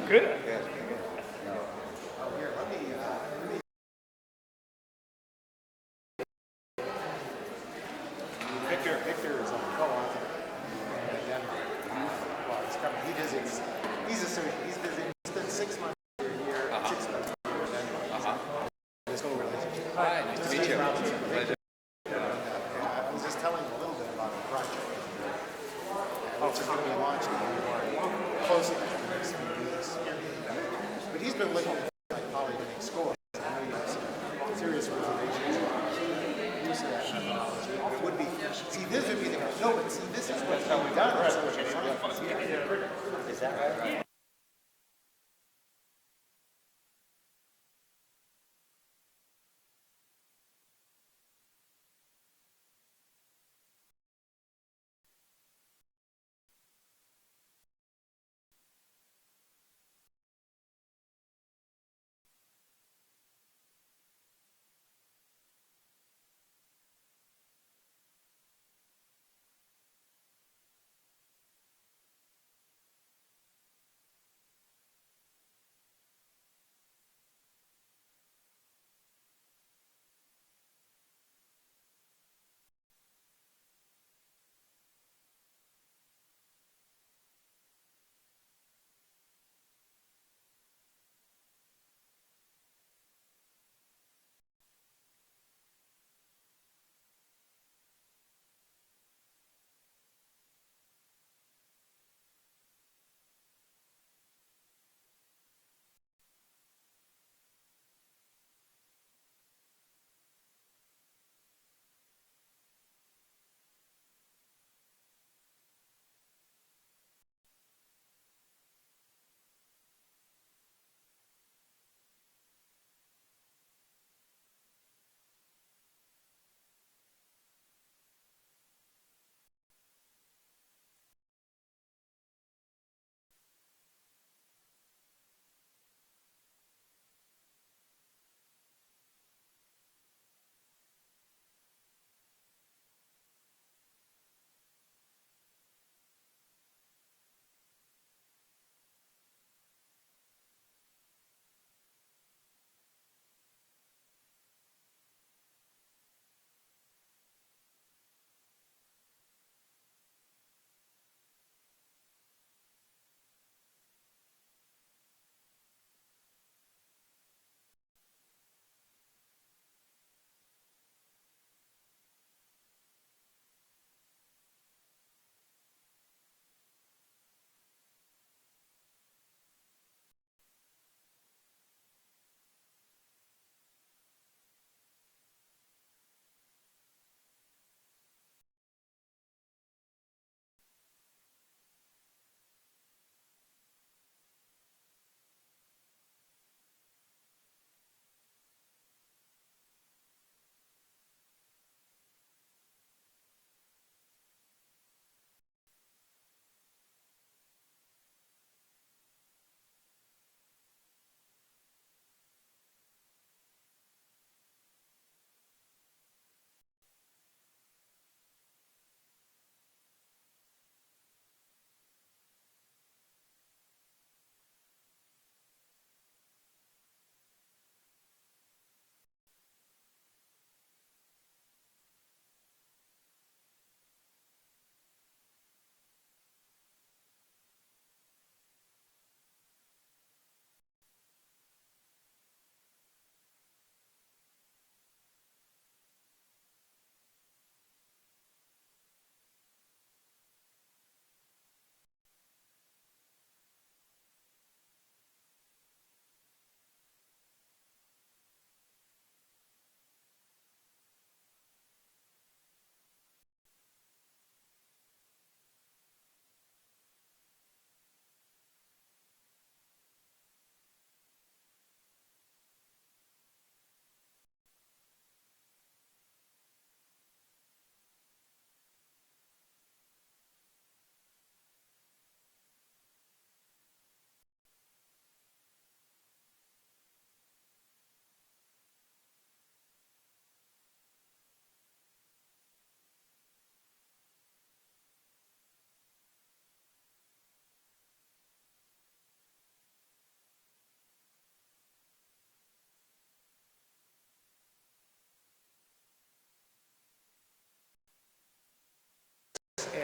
Good. Yes. Oh, here, let me Victor is a co-author at Denver. Well, he's coming. He visits. He's visiting. He's been 6 months here, 6 months here at Denver. This whole relationship. Hi, nice to meet you. Pleasure. I was just telling him a little bit about the project, which is going to be launched more closely in the next few weeks. But he's been looking at like polygenic scores. I know you have some serious reservations about the use of that methodology. It would be, see, this would be the, no, but see, this is what's being done in social science. Is that right?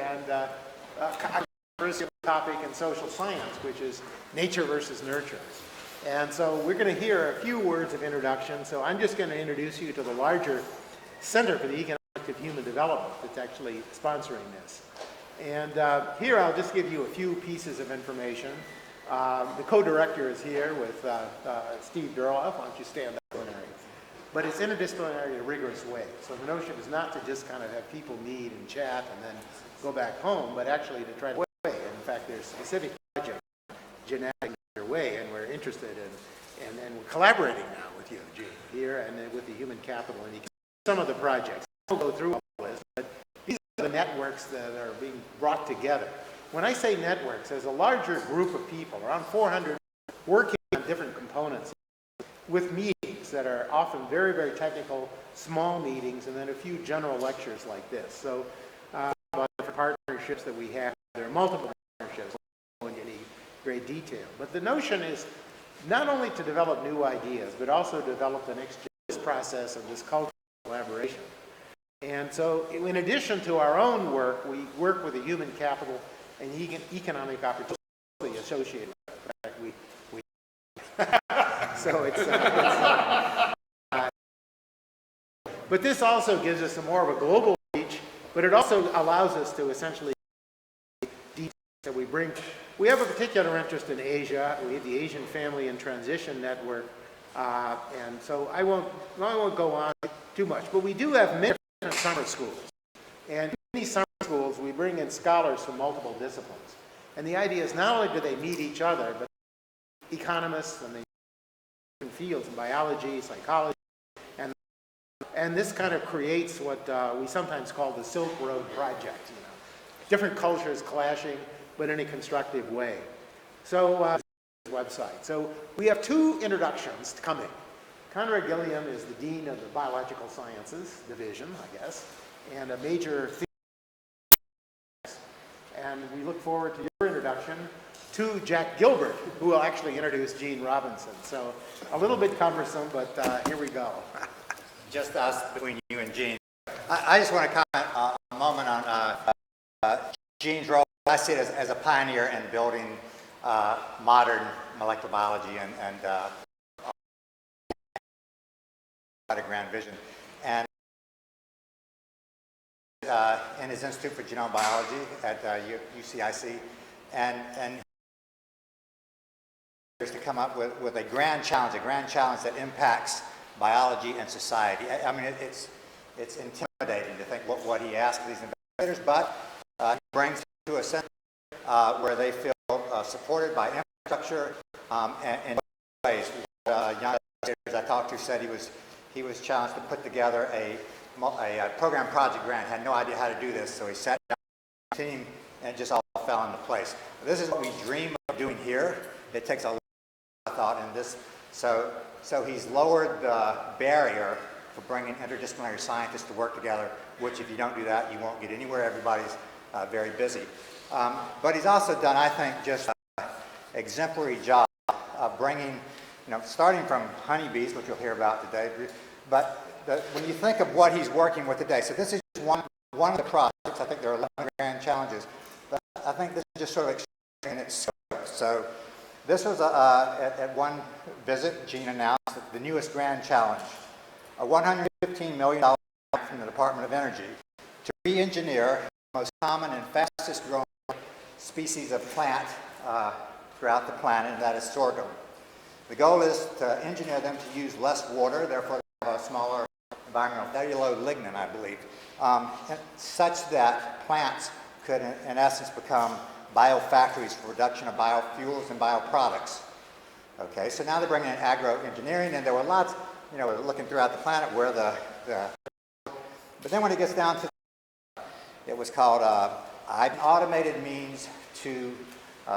and a controversial topic in social science, which is nature versus nurture. And so we're going to hear a few words of introduction. So I'm just going to introduce you to the larger Center for the Economics of Human Development that's actually sponsoring this. And here I'll just give you a few pieces of information. The co-director is here with Steve Durloff. Why don't you stand up? But it's interdisciplinary in a rigorous way. So the notion is not to just kind of have people meet and chat and then go back home, but actually to try to way. And in fact, there's specific projects genetic way, and we're interested in, and we're collaborating now with you, Gene, here, and then with the human capital and some of the projects. I won't go through all this, but these are the networks that are being brought together. When I say networks, there's a larger group of people, around 400, working on different components with meetings that are often very, very technical, small meetings, and then a few general lectures like this. So about different partnerships that we have, there are multiple partnerships. I won't go into any great detail. But the notion is not only to develop new ideas, but also develop the next process of this cultural collaboration. And so in addition to our own work, we work with the human capital and economic opportunities associated with it. In fact, so it's but this also gives us more of a global reach, but it also allows us to essentially details that we bring. We have a particular interest in Asia. We have the Asian Family and Transition Network, and so I won't go on too much. But we do have many different summer schools, and in these summer schools we bring in scholars from multiple disciplines. And the idea is not only do they meet each other, but economists and the fields in biology, psychology, and this kind of creates what we sometimes call the Silk Road Project. You know, different cultures clashing, but in a constructive way. So website. So we have two introductions coming. Conrad Gilliam is the Dean of the Biological Sciences Division, I guess, and a major theorist. And we look forward to your introduction to Jack Gilbert, who will actually introduce Gene Robinson. So a little bit cumbersome, but here we go. Just us between you and Gene. I just want to comment a moment on Gene's role. I see it as a pioneer in building modern molecular biology and a grand vision. And in his Institute for Genome Biology at UCIC, and to come up with a grand challenge that impacts biology and society. I mean, it's intimidating to think what he asks these investigators, but he brings to a center where they feel supported by infrastructure and ways. Young investigators I talked to said he was challenged to put together a program project grant, had no idea how to do this, so he sat down with the team and it just all fell into place. This is what we dream of doing here. It takes a lot of thought in this. So he's lowered the barrier for bringing interdisciplinary scientists to work together, which if you don't do that, you won't get anywhere. Everybody's very busy. But he's also done, I think, just an exemplary job of bringing, starting from honeybees, which you'll hear about today, but when you think of what he's working with today, so this is just one of the projects. I think there are 11 grand challenges, but I think this is just sort of in its scope. So this was at one visit, Gene announced the newest grand challenge, a $115 million from the Department of Energy to re-engineer the most common and fastest growing species of plant throughout the planet, and that is sorghum. The goal is to engineer them to use less water, therefore they have a smaller environmental, very low lignin, I believe, such that plants could, in essence, become biofactories for production of biofuels and bioproducts. Okay, so now they're bringing in agroengineering, and there were lots, looking throughout the planet where but then when it gets down to, it was called an automated means to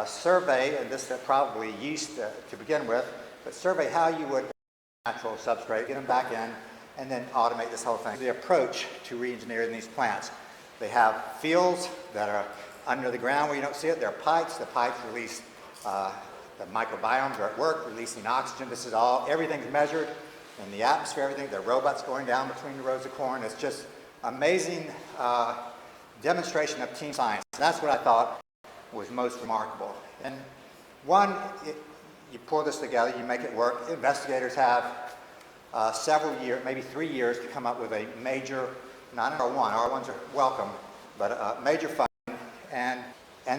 survey, and this is probably yeast to begin with, but survey how you would natural substrate, get them back in, and then automate this whole thing. The approach to re-engineering these plants. They have fields that are under the ground where you don't see it. There are pipes. The pipes release the microbiomes are at work releasing oxygen. This is all, everything's measured in the atmosphere, everything. There are robots going down between the rows of corn. It's just amazing demonstration of team science. That's what I thought was most remarkable. And one, you pull this together, you make it work. Investigators have several years, maybe 3 years, to come up with a major, not an R1, R1s are welcome, but a major funding, and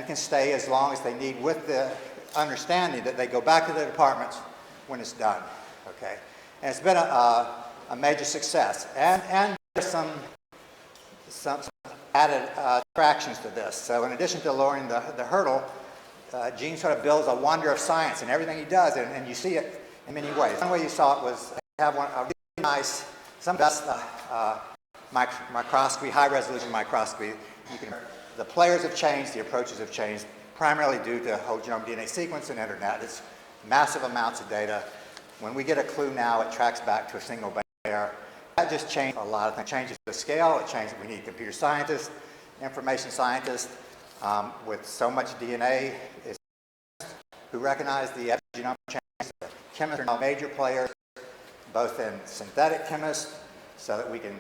can stay as long as they need, with the understanding that they go back to their departments when it's done, okay? And it's been a major success. And there's some added attractions to this. So in addition to lowering the hurdle, Gene sort of builds a wonder of science in everything he does, and you see it in many ways. One way you saw it was have a really nice, some best microscopy, high resolution microscopy. The players have changed, the approaches have changed, primarily due to whole genome DNA sequence and internet. It's massive amounts of data. When we get a clue now, it tracks back to a single base pair. That just changed a lot of things. It changes the scale, it changes, we need computer scientists, information scientists, with so much DNA who recognize the epigenomic changes. The chemists are now major players, both in synthetic chemists, so that we can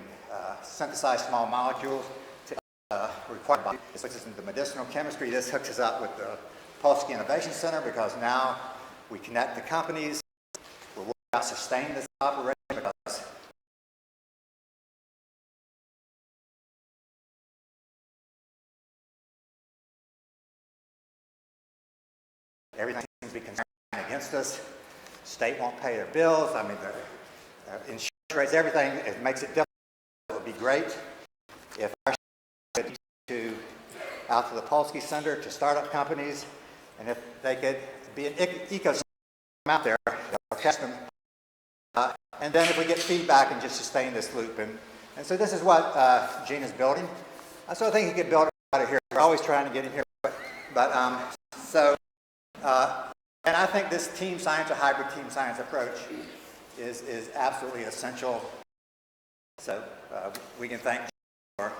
synthesize small molecules to require bodies. This hooks us into medicinal chemistry. This hooks us up with the Polsky Innovation Center, because now we connect the companies. We're working out sustaining this operation, because everything seems to be conspiring against us. State won't pay their bills. I mean, the insurance rates, everything, it makes it difficult. It would be great if our out to the Polsky Center, to startup companies, and if they could be an ecosystem out there, catch them, and then if we get feedback and just sustain this loop. And so this is what Gene is building. I sort of think he could build it out of here. We're always trying to get in here, and I think this team science, or hybrid team science approach, is absolutely essential. So we can thank Gene for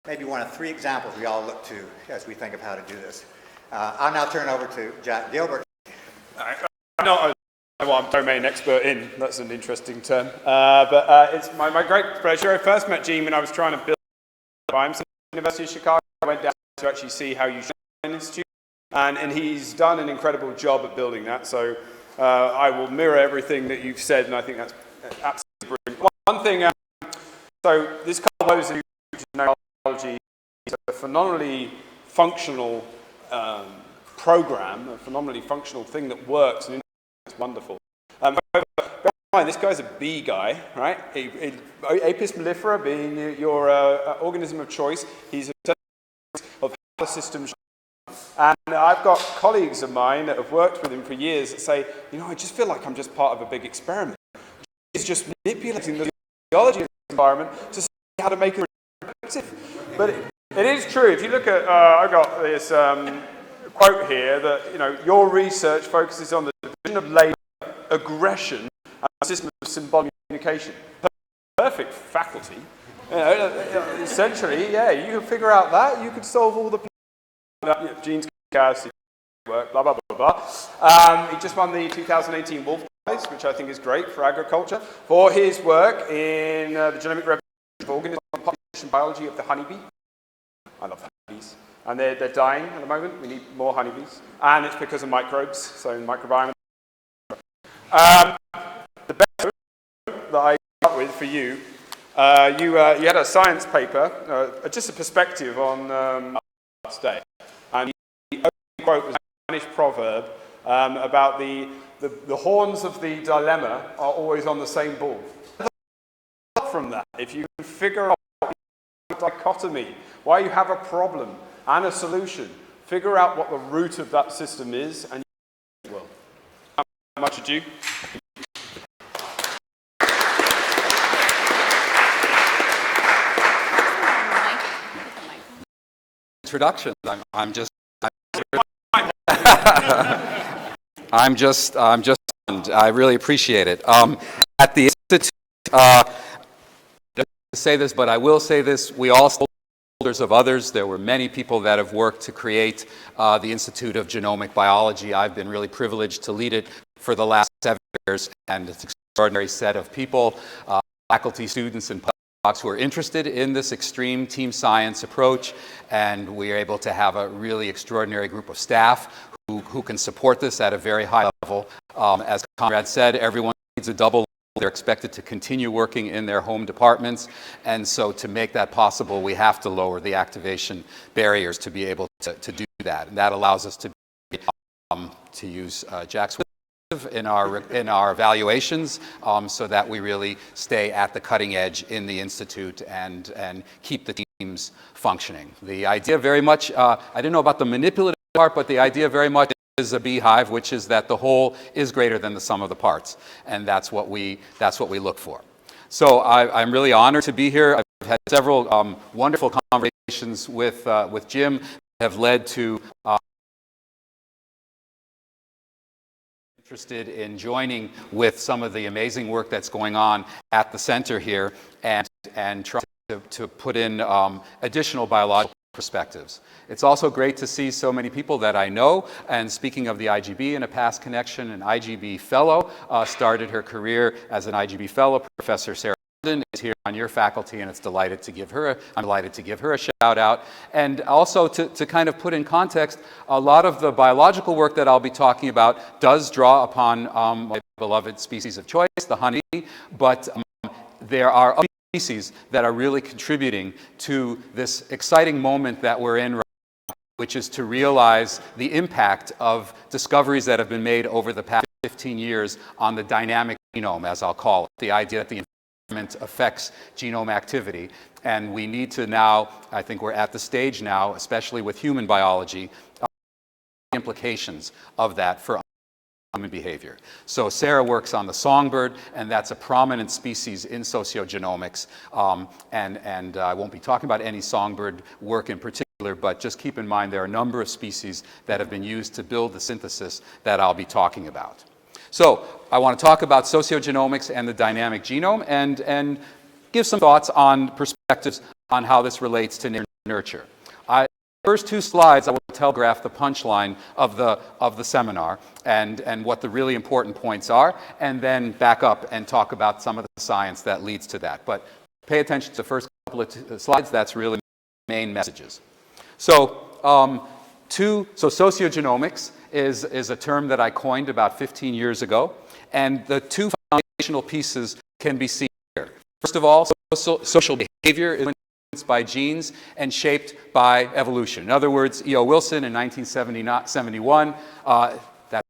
maybe one of 3 examples we all look to as we think of how to do this. I'll now turn over to Jack Gilbert. I'm not what I'm domain expert in. That's an interesting term. But it's my great pleasure. I first met Gene when I was trying to build at University of Chicago. I went down to actually see how you should an institute, and he's done an incredible job at building that. So I will mirror everything that you've said, and I think that's absolutely brilliant. One thing, so this Carl Moser technology is a phenomenally functional program, a phenomenally functional thing that works, and it's wonderful. Bear in mind, this guy's a bee guy, right? Apis mellifera being your organism of choice. He's a of how the system. And I've got colleagues of mine that have worked with him for years that say, you know, I just feel like I'm just part of a big experiment. He's just manipulating the physiology of the environment to see how to make it effective. But it is true. If you look at, I've got this quote here that, you know, your research focuses on the division of labor, aggression, and a system of symbolic communication. Perfect faculty. You know, essentially, yeah, you can figure out that, you could solve all the genes, chaos, work, blah, blah, blah, blah. He just won the 2018 Wolf Prize, which I think is great for agriculture, for his work in the genomic revolution of organism and population biology of the honeybee. I love honeybees. And they're dying at the moment. We need more honeybees. And it's because of microbes, so microbiome. The best that I start with for you, you had a science paper, just a perspective on today. And the opening quote was a Spanish proverb about the horns of the dilemma are always on the same bull. From that, if you can figure out the dichotomy, why you have a problem and a solution, figure out what the root of that system is, and you will. How much ado? Introduction. I'm just I really appreciate it. At the Institute, to say this, but I will say this, we all stakeholders of others. There were many people that have worked to create the Institute of Genomic Biology. I've been really privileged to lead it for the last 7 years, and it's an extraordinary set of people, faculty, students, and who are interested in this extreme team science approach, and we are able to have a really extraordinary group of staff who can support this at a very high level. As Conrad said, everyone needs a double. They're expected to continue working in their home departments, and so to make that possible, we have to lower the activation barriers to be able to do that, and that allows us to use Jack's in our evaluations, so that we really stay at the cutting edge in the institute and keep the teams functioning. The idea very much, I didn't know about the manipulative part, but the idea very much is a beehive, which is that the whole is greater than the sum of the parts, and that's what we look for. So I'm really honored to be here. I've had several wonderful conversations with Jim that have led to interested in joining with some of the amazing work that's going on at the center here and try to put in additional biological perspectives. It's also great to see so many people that I know, and speaking of the IGB in a past connection, an IGB fellow started her career as an IGB fellow. Professor Sarah is here on your faculty, and I'm delighted to give her a shout out. And also to kind of put in context, a lot of the biological work that I'll be talking about does draw upon my beloved species of choice, the honeybee, but there are other species that are really contributing to this exciting moment that we're in right now, which is to realize the impact of discoveries that have been made over the past 15 years on the dynamic genome, as I'll call it, the idea that the environment affects genome activity. And we need to now, I think we're at the stage now, especially with human biology, the implications of that for human behavior. So Sarah works on the songbird, and that's a prominent species in sociogenomics. And I won't be talking about any songbird work in particular, but just keep in mind there are a number of species that have been used to build the synthesis that I'll be talking about. So I want to talk about sociogenomics and the dynamic genome and give some thoughts on perspectives on how this relates to nurture. First two slides, I will telegraph the punchline of the seminar and what the really important points are, and then back up and talk about some of the science that leads to that. But pay attention to the first couple of slides. That's really the main messages. So sociogenomics is a term that I coined about 15 years ago, and the two foundational pieces can be seen here. First of all, social behavior is by genes and shaped by evolution. In other words, E.O. Wilson in 1971, that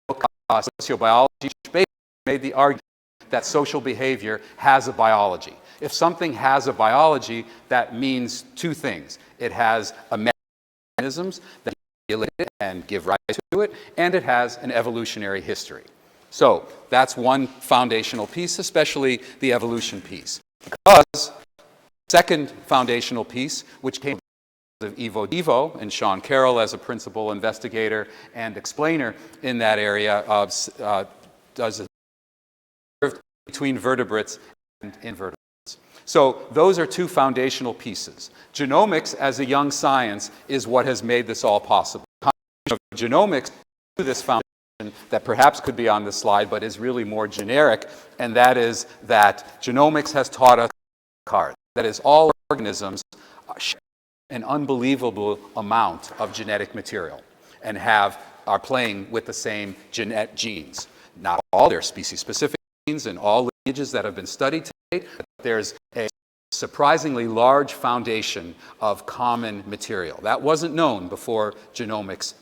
book, Sociobiology, basically made the argument that social behavior has a biology. If something has a biology, that means two things. It has mechanisms that regulate it and give rise to it, and it has an evolutionary history. So that's one foundational piece, especially the evolution piece. Because second foundational piece, which came of Evo Devo and Sean Carroll as a principal investigator and explainer in that area, does it between vertebrates and invertebrates. So those are two foundational pieces. Genomics as a young science is what has made this all possible. Genomics to this foundation that perhaps could be on this slide, but is really more generic, and that is that genomics has taught us that is, all organisms share an unbelievable amount of genetic material and are playing with the same genes. Not all, they're species-specific genes in all lineages that have been studied to date, but there's a surprisingly large foundation of common material. That wasn't known before genomics.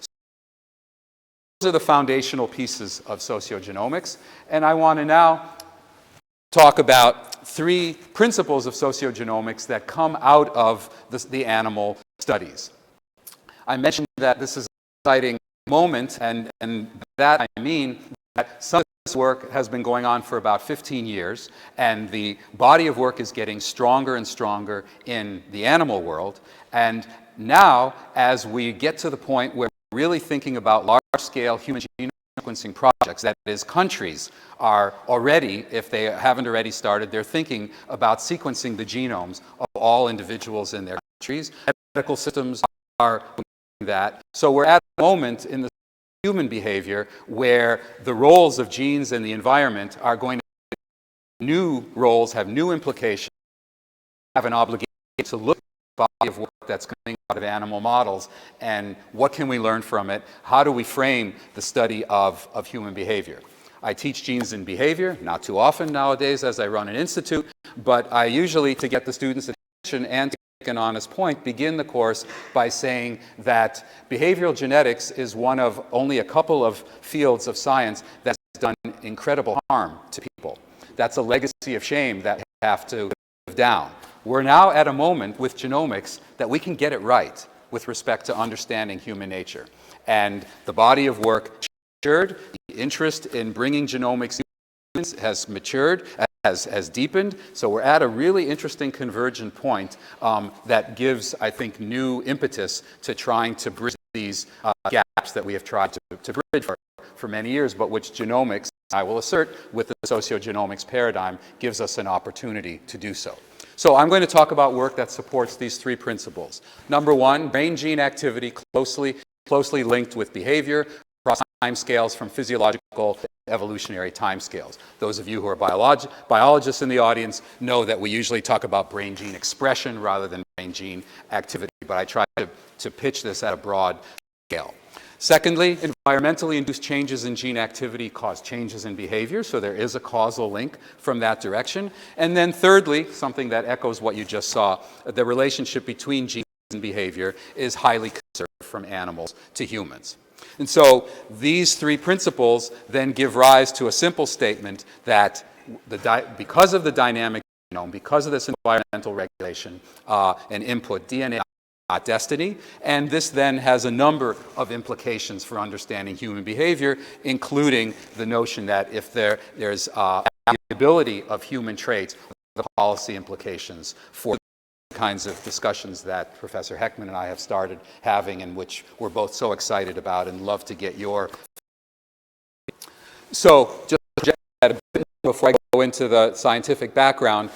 Those are the foundational pieces of sociogenomics, and I want to now talk about three principles of sociogenomics that come out of the animal studies. I mentioned that this is an exciting moment, and that I mean that some of this work has been going on for about 15 years, and the body of work is getting stronger and stronger in the animal world. And now, as we get to the point where we're really thinking about large-scale human genome sequencing projects, that is, countries are already, if they haven't already started, they're thinking about sequencing the genomes of all individuals in their countries. Medical systems are doing that. So we're at a moment in the human behavior where the roles of genes and the environment are going to, new roles have new implications have an obligation to look at the body of work that's coming out of animal models and what can we learn from it? How do we frame the study of human behavior? I teach genes and behavior, not too often nowadays as I run an institute, but I usually, to get the students' attention and to make an honest point, begin the course by saying that behavioral genetics is one of only a couple of fields of science that's done incredible harm to people. That's a legacy of shame that we have to live down. We're now at a moment with genomics that we can get it right with respect to understanding human nature. And the body of work matured, the interest in bringing genomics to humans has matured, has deepened. So we're at a really interesting convergent point that gives, I think, new impetus to trying to bridge these gaps that we have tried to bridge for many years, but which genomics, I will assert, with the sociogenomics paradigm, gives us an opportunity to do so. So I'm going to talk about work that supports these three principles. Number one, brain gene activity closely linked with behavior across timescales from physiological to evolutionary timescales. Those of you who are biologists in the audience know that we usually talk about brain gene expression rather than brain gene activity, but I try to pitch this at a broad scale. Secondly, environmentally induced changes in gene activity cause changes in behavior, so there is a causal link from that direction. And then thirdly, something that echoes what you just saw, the relationship between genes and behavior is highly conserved from animals to humans. And so these three principles then give rise to a simple statement that because of the dynamic genome, because of this environmental regulation and input, DNA not destiny, and this then has a number of implications for understanding human behavior, including the notion that if there's variability of human traits, the policy implications for the kinds of discussions that Professor Heckman and I have started having, and which we're both so excited about and love to get your. So just a bit before I go into the scientific background,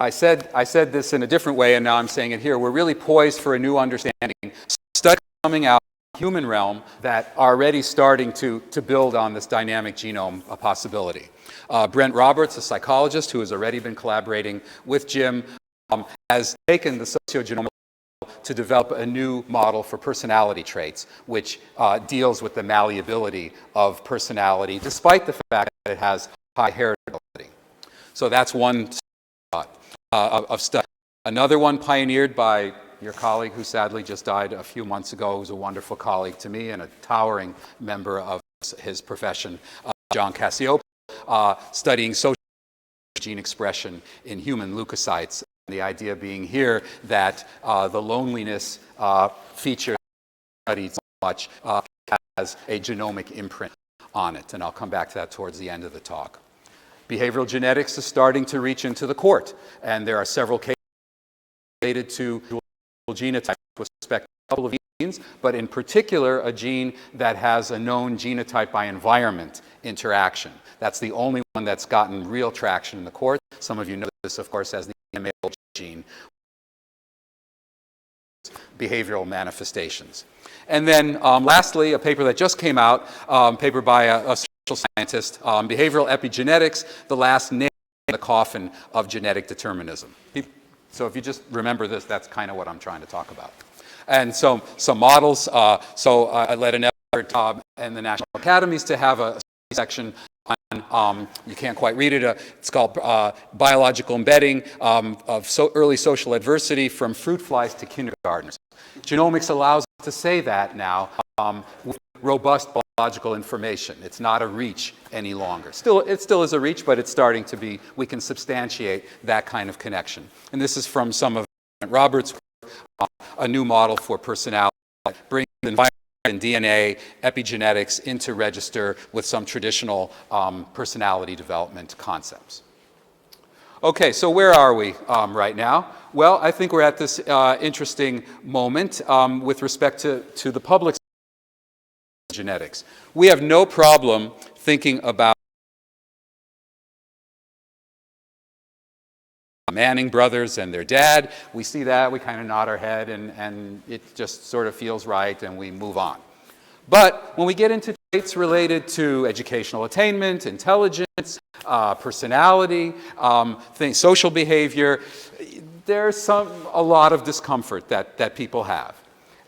I said this in a different way, and now I'm saying it here. We're really poised for a new understanding. Studies coming out in the human realm that are already starting to build on this dynamic genome possibility. Brent Roberts, a psychologist who has already been collaborating with Jim, has taken the sociogenomic to develop a new model for personality traits, which deals with the malleability of personality, despite the fact that it has high heritability. So that's one of study. Another one pioneered by your colleague who sadly just died a few months ago, who's a wonderful colleague to me and a towering member of his profession, John Cassiope, studying social gene expression in human leukocytes. The idea being here that the loneliness feature studied so much has a genomic imprint on it, and I'll come back to that towards the end of the talk. Behavioral genetics is starting to reach into the court, and there are several cases related to genotypes with respect to a couple of genes, but in particular a gene that has a known genotype by environment interaction. That's the only one that's gotten real traction in the court. Some of you know this, of course, as the MAO gene behavioral manifestations. And then lastly, a paper that just came out, paper by a social scientist, behavioral epigenetics, the last nail in the coffin of genetic determinism. So if you just remember this, that's kind of what I'm trying to talk about. And so some models, I led an effort in the National Academies to have a section on, you can't quite read it, it's called Biological Embedding of Early Social Adversity from Fruit Flies to Kindergartners. Genomics allows us to say that now with robust biological information. It's not a reach any longer. It still is a reach, but it's starting to be, we can substantiate that kind of connection. And this is from some of Robert's work, a new model for personality, bringing the environment and DNA epigenetics into register with some traditional personality development concepts. Okay, so where are we right now? Well, I think we're at this interesting moment with respect to the public genetics. We have no problem thinking about Manning brothers and their dad. We see that, we kind of nod our head, and it just sort of feels right, and we move on. But when we get into traits related to educational attainment, intelligence, personality, social behavior, there's a lot of discomfort that people have.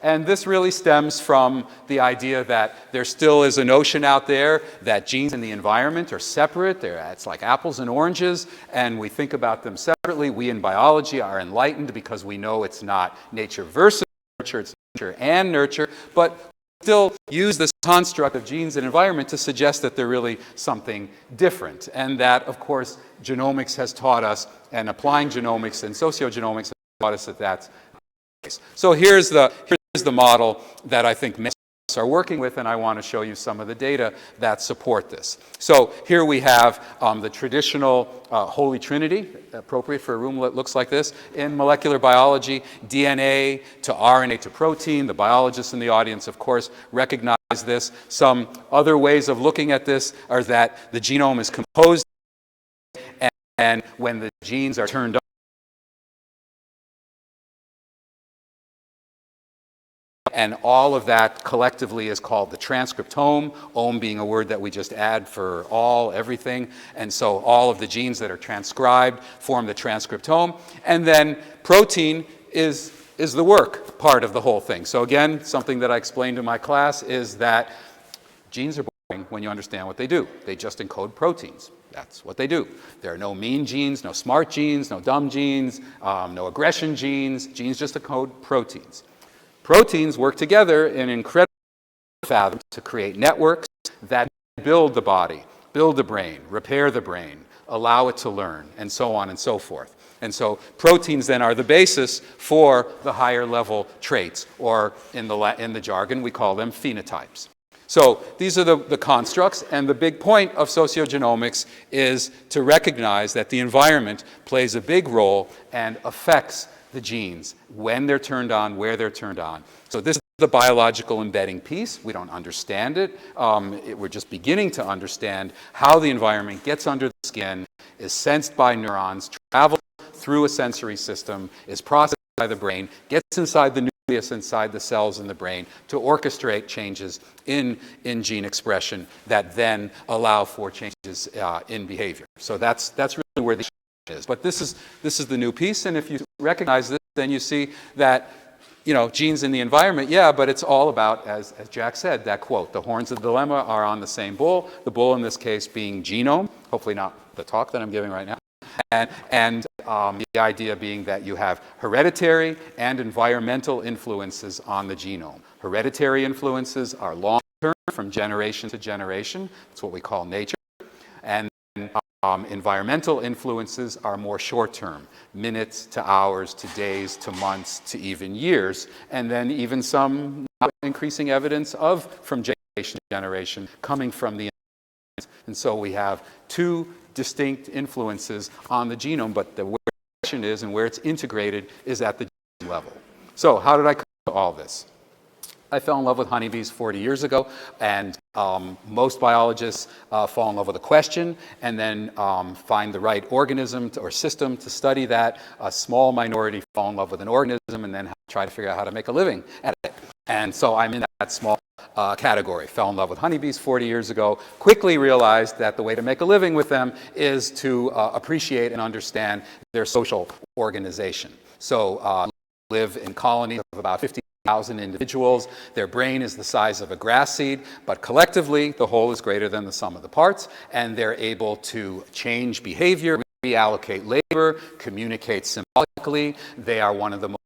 And this really stems from the idea that there still is a notion out there that genes in the environment are separate. It's like apples and oranges, and we think about them separately. We in biology are enlightened because we know it's not nature versus nurture, it's nature and nurture, but we still use this construct of genes and environment to suggest that they're really something different. And that, of course, genomics has taught us, and applying genomics and sociogenomics has taught us that that's the case. So here's the model that I think many of us are working with, and I want to show you some of the data that support this. So here we have the traditional Holy Trinity, appropriate for a room that looks like this. In molecular biology, DNA to RNA to protein. The biologists in the audience, of course, recognize this. Some other ways of looking at this are that the genome is composed, and when the genes are turned on, and all of that collectively is called the transcriptome, ome being a word that we just add for all, everything. And so all of the genes that are transcribed form the transcriptome. And then protein is the work part of the whole thing. So again, something that I explained in my class is that genes are boring when you understand what they do. They just encode proteins. That's what they do. There are no mean genes, no smart genes, no dumb genes, no aggression genes. Genes just encode proteins. Proteins work together in incredible fathoms to create networks that build the body, build the brain, repair the brain, allow it to learn, and so on and so forth. And so proteins then are the basis for the higher level traits, or in the jargon we call them phenotypes. So these are the constructs, and the big point of sociogenomics is to recognize that the environment plays a big role and affects the genes, when they're turned on, where they're turned on. So this is the biological embedding piece. We don't understand it. We're just beginning to understand how the environment gets under the skin, is sensed by neurons, travels through a sensory system, is processed by the brain, gets inside the nucleus, inside the cells in the brain, to orchestrate changes in gene expression that then allow for changes in behavior. So that's really where the is. But this is the new piece, and if you recognize this, then you see that, genes in the environment, yeah, but it's all about, as Jack said, that quote, the horns of the dilemma are on the same bull, the bull in this case being genome, hopefully not the talk that I'm giving right now, and the idea being that you have hereditary and environmental influences on the genome. Hereditary influences are long-term, from generation to generation. That's what we call nature. And environmental influences are more short-term, minutes to hours to days to months to even years, and then even some increasing evidence of from generation to generation coming from the environment. And so we have two distinct influences on the genome, but the question is, and where it's integrated, is at the genome level. So how did I come to all this? I fell in love with honeybees 40 years ago, and most biologists fall in love with a question and then find the right organism or system to study that. A small minority fall in love with an organism and then try to figure out how to make a living at it. And so I'm in that small category. Fell in love with honeybees 40 years ago, quickly realized that the way to make a living with them is to appreciate and understand their social organization. So live in colonies of about 50,000 individuals. Their brain is the size of a grass seed, but collectively the whole is greater than the sum of the parts, and they're able to change behavior, reallocate labor, communicate symbolically. They are one of the most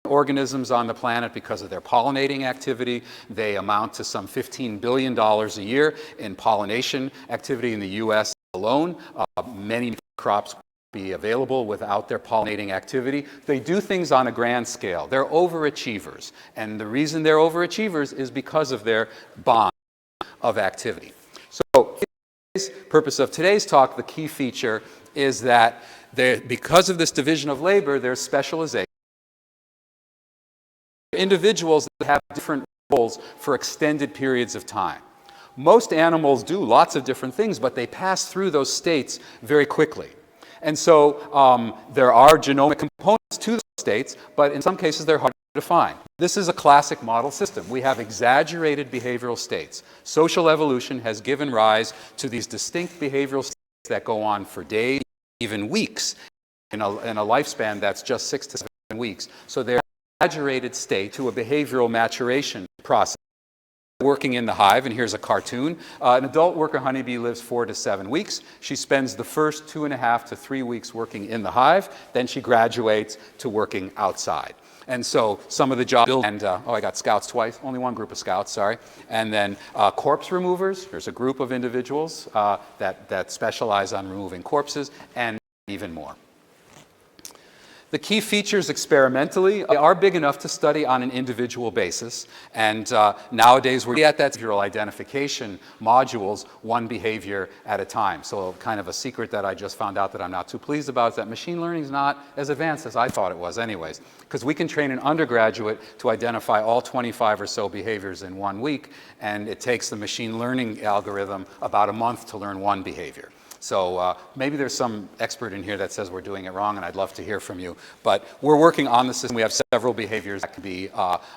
organisms on the planet because of their pollinating activity. They amount to some $15 billion a year in pollination activity in the US alone. Many crops be available without their pollinating activity. They do things on a grand scale. They're overachievers. And the reason they're overachievers is because of their bond of activity. So the purpose of today's talk, the key feature is that because of this division of labor, there's specialization. Individuals that have different roles for extended periods of time. Most animals do lots of different things, but they pass through those states very quickly. And so there are genomic components to those states, but in some cases they're hard to define. This is a classic model system. We have exaggerated behavioral states. Social evolution has given rise to these distinct behavioral states that go on for days, even weeks. in a lifespan that's just 6 to 7 weeks. So they're exaggerated state to a behavioral maturation process. Working in the hive, and here's a cartoon. An adult worker honeybee lives 4 to 7 weeks. She spends the first 2.5 to 3 weeks working in the hive. Then she graduates to working outside. And so some of the jobs, and I got scouts twice, only one group of scouts, sorry. And then corpse removers, there's a group of individuals that specialize on removing corpses, and even more. The key features experimentally are big enough to study on an individual basis. And nowadays we're at that behavioral identification modules, one behavior at a time. So kind of a secret that I just found out that I'm not too pleased about is that machine learning is not as advanced as I thought it was anyways. Because we can train an undergraduate to identify all 25 or so behaviors in 1 week, and it takes the machine learning algorithm about a month to learn one behavior. So maybe there's some expert in here that says we're doing it wrong, and I'd love to hear from you. But we're working on the system. We have several behaviors that can be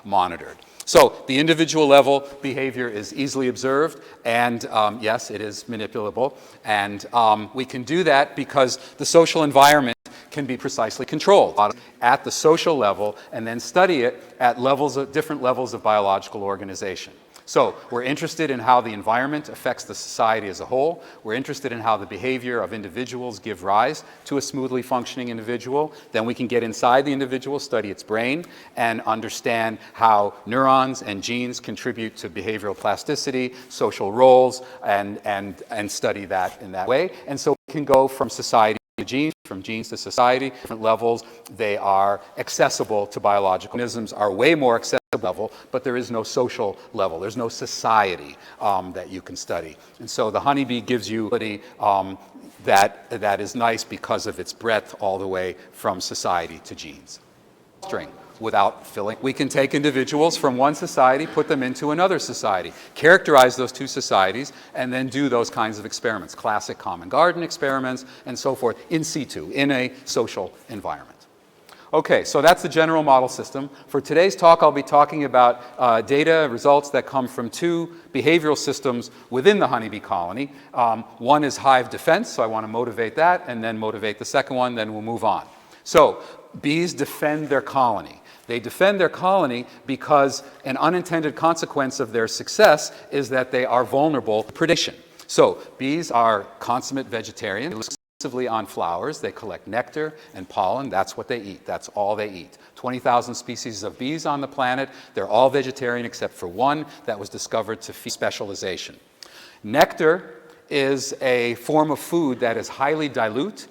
monitored. So the individual level behavior is easily observed, and yes, it is manipulable. And we can do that because the social environment can be precisely controlled at the social level and then study it at different levels of biological organization. So we're interested in how the environment affects the society as a whole. We're interested in how the behavior of individuals give rise to a smoothly functioning individual. Then we can get inside the individual, study its brain, and understand how neurons and genes contribute to behavioral plasticity, social roles, and study that in that way. And so we can go from society to genes, from genes to society, different levels. They are accessible to biological organisms, are way more accessible level, but there is no social level. There's no society that you can study. And so the honeybee gives you that is nice because of its breadth all the way from society to genes. String. Without filling. We can take individuals from one society, put them into another society, characterize those two societies, and then do those kinds of experiments, classic common garden experiments, and so forth, in situ, in a social environment. Okay, so that's the general model system. For today's talk, I'll be talking about data results that come from two behavioral systems within the honeybee colony. One is Hive Defense, so I want to motivate that, and then motivate the second one, then we'll move on. So bees defend their colony. They defend their colony because an unintended consequence of their success is that they are vulnerable to predation. So bees are consummate vegetarians. They live exclusively on flowers. They collect nectar and pollen. That's what they eat. That's all they eat. 20,000 species of bees on the planet. They're all vegetarian except for one that was discovered to feed specialization. Nectar is a form of food that is highly dilute.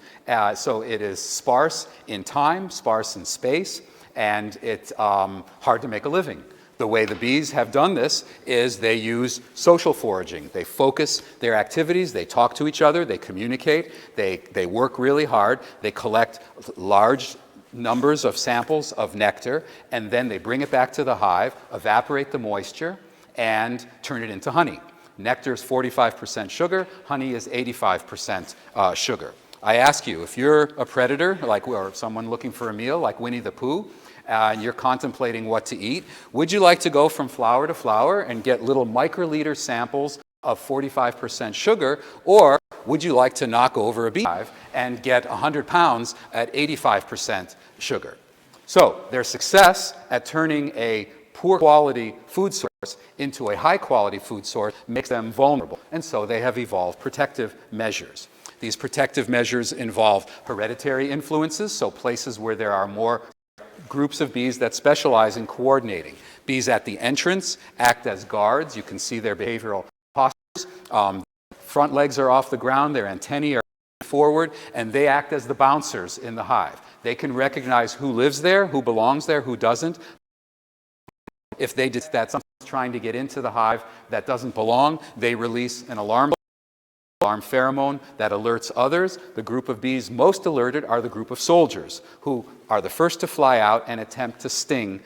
So it is sparse in time, sparse in space, and it's hard to make a living. The way the bees have done this is they use social foraging. They focus their activities, they talk to each other, they communicate, they work really hard, they collect large numbers of samples of nectar, and then they bring it back to the hive, evaporate the moisture, and turn it into honey. Nectar is 45% sugar, honey is 85% sugar. I ask you, if you're a predator, or someone looking for a meal, like Winnie the Pooh, and you're contemplating what to eat, would you like to go from flower to flower and get little microliter samples of 45% sugar, or would you like to knock over a beehive and get 100 pounds at 85% sugar? So their success at turning a poor quality food source into a high quality food source makes them vulnerable, and so they have evolved protective measures. These protective measures involve hereditary influences, so places where there are more groups of bees that specialize in coordinating. Bees at the entrance act as guards. You can see their behavioral postures. Front legs are off the ground, their antennae are forward, and they act as the bouncers in the hive. They can recognize who lives there, who belongs there, who doesn't. If they detect that someone's trying to get into the hive that doesn't belong, they release an alarm pheromone that alerts others. The group of bees most alerted are the group of soldiers, who are the first to fly out and attempt to sting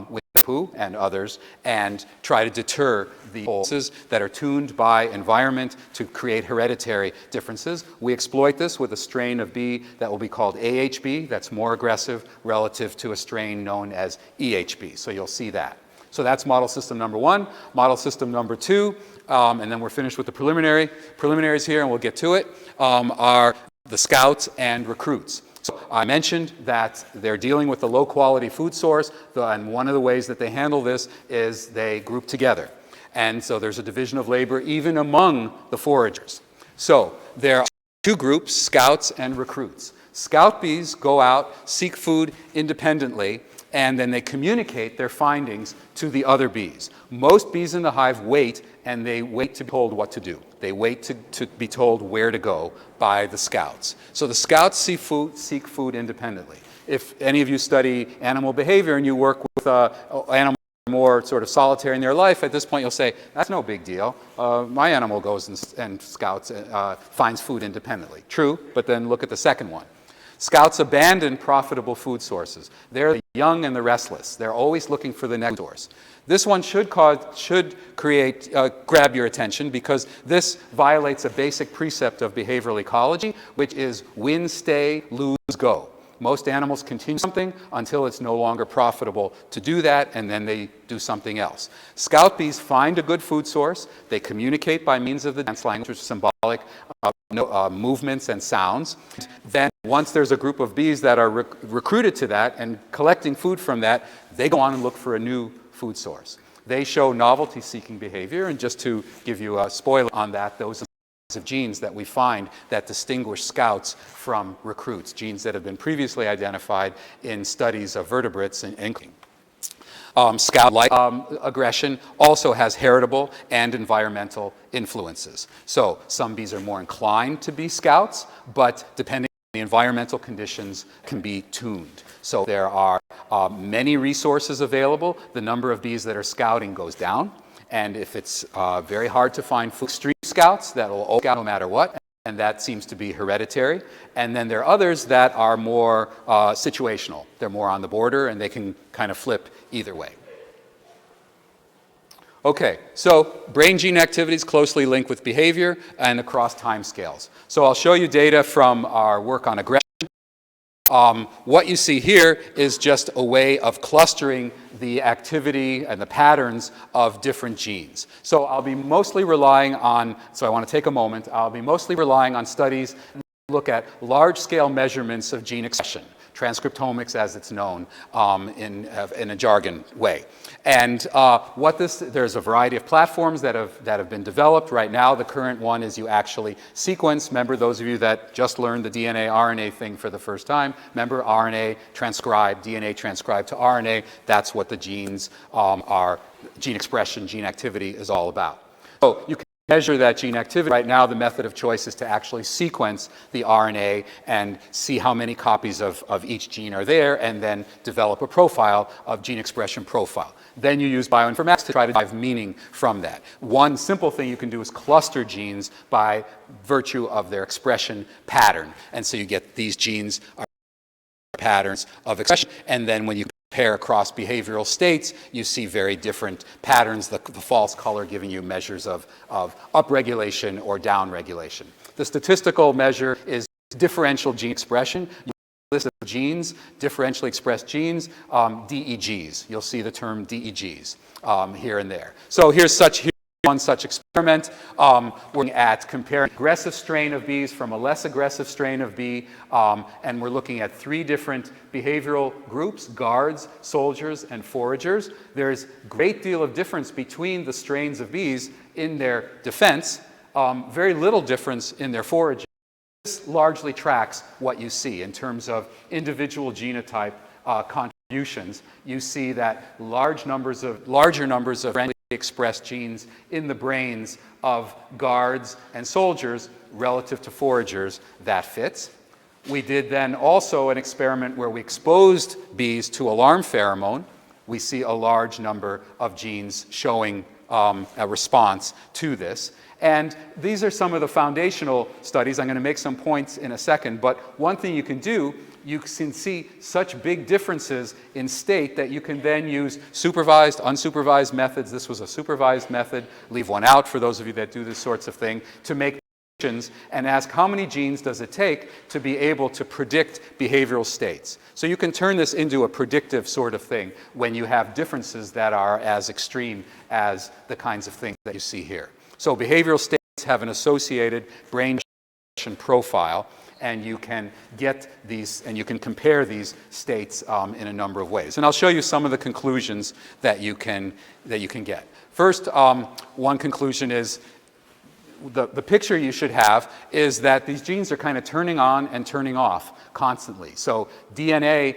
with Pooh and others and try to deter the forces that are tuned by environment to create hereditary differences. We exploit this with a strain of bee that will be called AHB, that's more aggressive relative to a strain known as EHB. So you'll see that. So that's model system number one. Model system number two, and then we're finished with the preliminaries here, and we'll get to it, are the scouts and recruits. So I mentioned that they're dealing with a low-quality food source, and one of the ways that they handle this is they group together. And so there's a division of labor even among the foragers. So there are two groups, scouts and recruits. Scout bees go out, seek food independently, and then they communicate their findings to the other bees. Most bees in the hive wait, and they wait to be told what to do. They wait to be told where to go by the scouts. So the scouts seek food independently. If any of you study animal behavior and you work with animals more sort of solitary in their life, at this point you'll say, that's no big deal. My animal goes and scouts, finds food independently. True, but then look at the second one. Scouts abandon profitable food sources. They're the young and the restless. They're always looking for the next source. This one should grab your attention because this violates a basic precept of behavioral ecology, which is win, stay, lose, go. Most animals continue something until it's no longer profitable to do that, and then they do something else. Scout bees find a good food source. They communicate by means of the dance language, which is symbolic movements and sounds. Then once there's a group of bees that are recruited to that and collecting food from that, they go on and look for a new food source. They show novelty-seeking behavior, and just to give you a spoiler on that, those of genes that we find that distinguish scouts from recruits, genes that have been previously identified in studies of vertebrates and including. Scout-like aggression also has heritable and environmental influences. So some bees are more inclined to be scouts, but depending on the environmental conditions can be tuned. So there are many resources available. The number of bees that are scouting goes down. And if it's very hard to find extreme scouts, that will always scout no matter what, and that seems to be hereditary. And then there are others that are more situational. They're more on the border, and they can kind of flip either way. Okay, so brain gene activity is closely linked with behavior and across timescales. So I'll show you data from our work on aggression. What you see here is just a way of clustering the activity and the patterns of different genes. So I'll be mostly relying on, so I want to take a moment, I'll be mostly relying on studies that look at large-scale measurements of gene expression, transcriptomics as it's known in a jargon way. And there's a variety of platforms that have been developed. Right now, the current one is you actually sequence. Remember, those of you that just learned the DNA, RNA thing for the first time, remember RNA transcribed, DNA transcribed to RNA. That's what the genes are, gene expression, gene activity is all about. So you can measure that gene activity. Right now, the method of choice is to actually sequence the RNA and see how many copies of each gene are there, and then develop a profile of gene expression profile. Then you use bioinformatics to try to derive meaning from that. One simple thing you can do is cluster genes by virtue of their expression pattern. And so you get these genes are patterns of expression, and then when you compare across behavioral states, you see very different patterns, the false color giving you measures of upregulation or downregulation. The statistical measure is differential gene expression. List of genes, differentially expressed genes, DEGs. You'll see the term DEGs here and there. So here's one such experiment. We're looking at comparing an aggressive strain of bees from a less aggressive strain of bee, and we're looking at 3 different behavioral groups, guards, soldiers, and foragers. There's a great deal of difference between the strains of bees in their defense, very little difference in their foraging. This largely tracks what you see in terms of individual genotype contributions. You see that larger numbers of friendly expressed genes in the brains of guards and soldiers relative to foragers. That fits. We did then also an experiment where we exposed bees to alarm pheromone. We see a large number of genes showing a response to this. And these are some of the foundational studies. I'm going to make some points in a second, but one thing you can do, you can see such big differences in state that you can then use supervised, unsupervised methods. This was a supervised method. Leave one out for those of you that do this sorts of thing, to make predictions and ask how many genes does it take to be able to predict behavioral states. So you can turn this into a predictive sort of thing when you have differences that are as extreme as the kinds of things that you see here. So behavioral states have an associated brain profile, and you can get these, and you can compare these states in a number of ways. And I'll show you some of the conclusions that you can get. First, one conclusion is the picture you should have is that these genes are kind of turning on and turning off constantly. So DNA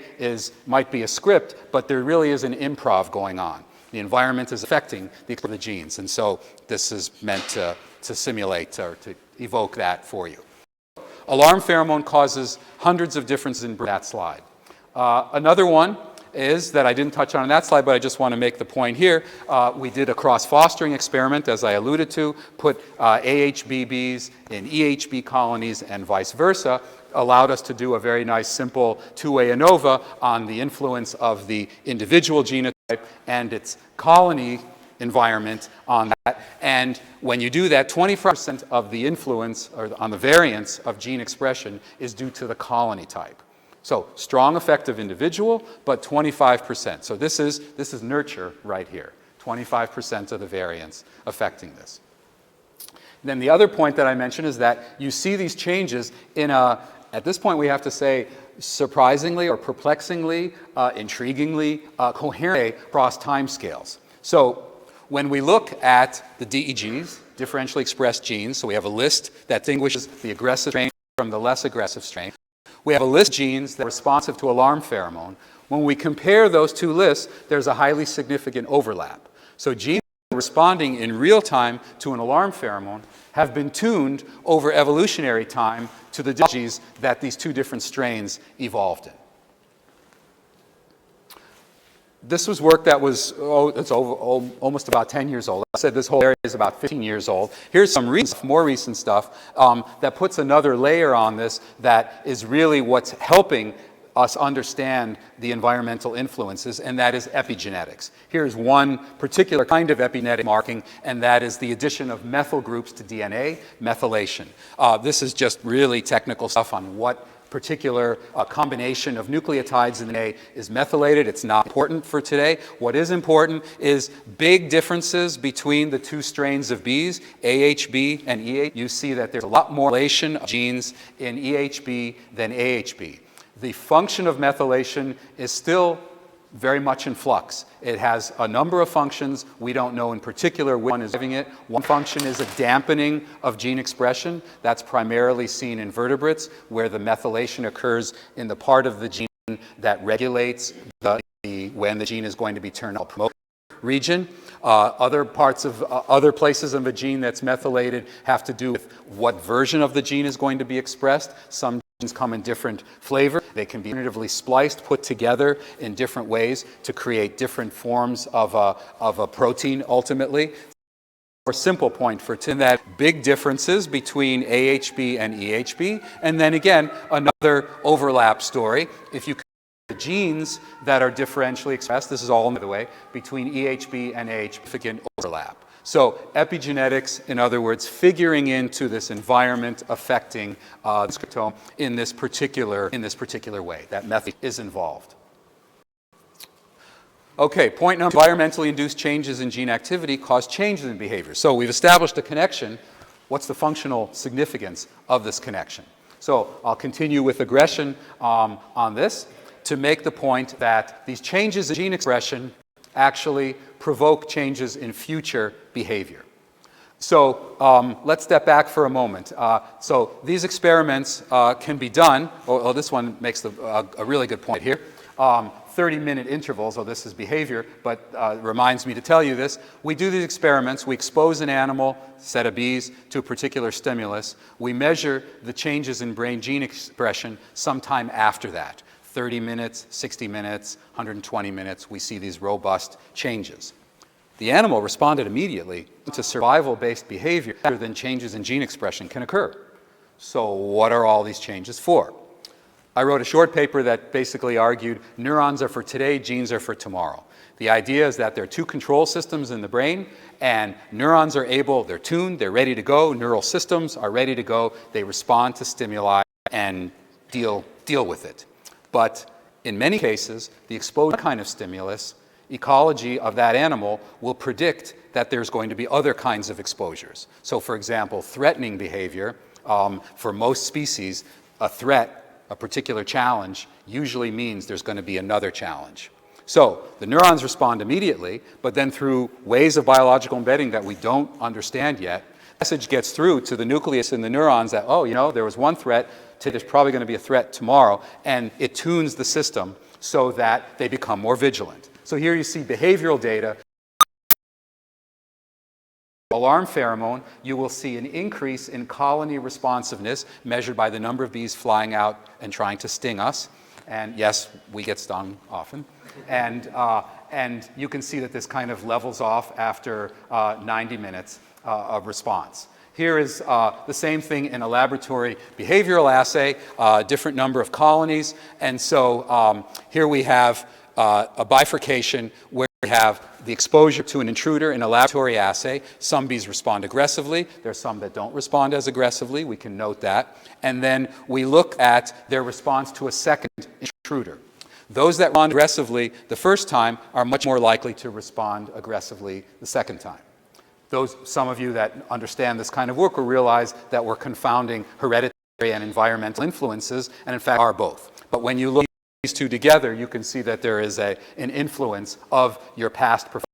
might be a script, but there really is an improv going on. The environment is affecting the genes, and so this is meant to simulate or to evoke that for you. Alarm pheromone causes hundreds of differences in that slide. Another one is that I didn't touch on that slide, but I just want to make the point here. We did a cross-fostering experiment, as I alluded to, put AHBBs in EHB colonies and vice versa, allowed us to do a very nice simple two-way ANOVA on the influence of the individual genotype and its colony environment on that. And when you do that, 25% of the influence or on the variance of gene expression is due to the colony type. So strong effect of individual, but 25%. So this is nurture right here, 25% of the variance affecting this. And then the other point that I mentioned is that you see these changes in at this point we have to say, surprisingly or perplexingly, intriguingly, coherently across timescales. So when we look at the DEGs, differentially expressed genes, so we have a list that distinguishes the aggressive strain from the less aggressive strain. We have a list of genes that are responsive to alarm pheromone. When we compare those two lists, there's a highly significant overlap. So genes responding in real time to an alarm pheromone have been tuned over evolutionary time to the genes that these two different strains evolved in. This was work that was almost about 10 years old. I said this whole area is about 15 years old. Here's some more recent stuff that puts another layer on this that is really what's helping us understand the environmental influences, and that is epigenetics. Here's one particular kind of epigenetic marking, and that is the addition of methyl groups to DNA, methylation. This is just really technical stuff on what particular combination of nucleotides in the DNA is methylated. It's not important for today. What is important is big differences between the two strains of Bs, AHB and EHB. You see that there's a lot more methylation of genes in EHB than AHB. The function of methylation is still very much in flux. It has a number of functions. We don't know in particular which one is driving it. One function is a dampening of gene expression. That's primarily seen in vertebrates, where the methylation occurs in the part of the gene that regulates when the gene is going to be turned on, promote region. Other places of a gene that's methylated have to do with what version of the gene is going to be expressed. Some genes come in different flavors. They can be alternatively spliced, put together in different ways to create different forms of a protein ultimately. More simple point for that big differences between AHB and EHB, and then again another overlap story. If you the genes that are differentially expressed, this is all, by the way, between EHB and AHB, significant overlap. So epigenetics, in other words, figuring into this environment affecting the transcriptome in this particular way. That method is involved. Okay, point number, environmentally induced changes in gene activity cause changes in behavior. So we've established a connection. What's the functional significance of this connection? So I'll continue with aggression on this to make the point that these changes in gene expression actually provoke changes in future behavior. So let's step back for a moment. So these experiments can be done, this one makes a really good point here. 30-minute intervals, this is behavior, but reminds me to tell you this. We do these experiments, we expose an animal, set of bees, to a particular stimulus. We measure the changes in brain gene expression sometime after that. 30 minutes, 60 minutes, 120 minutes, we see these robust changes. The animal responded immediately to survival-based behavior rather than changes in gene expression can occur. So what are all these changes for? I wrote a short paper that basically argued neurons are for today, genes are for tomorrow. The idea is that there are two control systems in the brain, and neurons are they're tuned, they're ready to go, neural systems are ready to go, they respond to stimuli and deal with it. But in many cases, the exposed kind of stimulus, ecology of that animal will predict that there's going to be other kinds of exposures. So for example, threatening behavior for most species a threat, a particular challenge, usually means there's going to be another challenge. So the neurons respond immediately, but then through ways of biological embedding that we don't understand yet, the message gets through to the nucleus in the neurons that, oh, you know, there was one threat, there's probably going to be a threat tomorrow, and it tunes the system so that they become more vigilant. So here you see behavioral data. Alarm pheromone, you will see an increase in colony responsiveness measured by the number of bees flying out and trying to sting us. And yes, we get stung often. And you can see that this kind of levels off after 90 minutes of response. Here is the same thing in a laboratory behavioral assay, different number of colonies. And so here we have a bifurcation where we have the exposure to an intruder in a laboratory assay. Some bees respond aggressively. There's some that don't respond as aggressively. We can note that. And then we look at their response to a second intruder. Those that respond aggressively the first time are much more likely to respond aggressively the second time. Some of you that understand this kind of work will realize that we're confounding hereditary and environmental influences, and in fact are both. But when you look at these two together, you can see that there is an influence of your past performance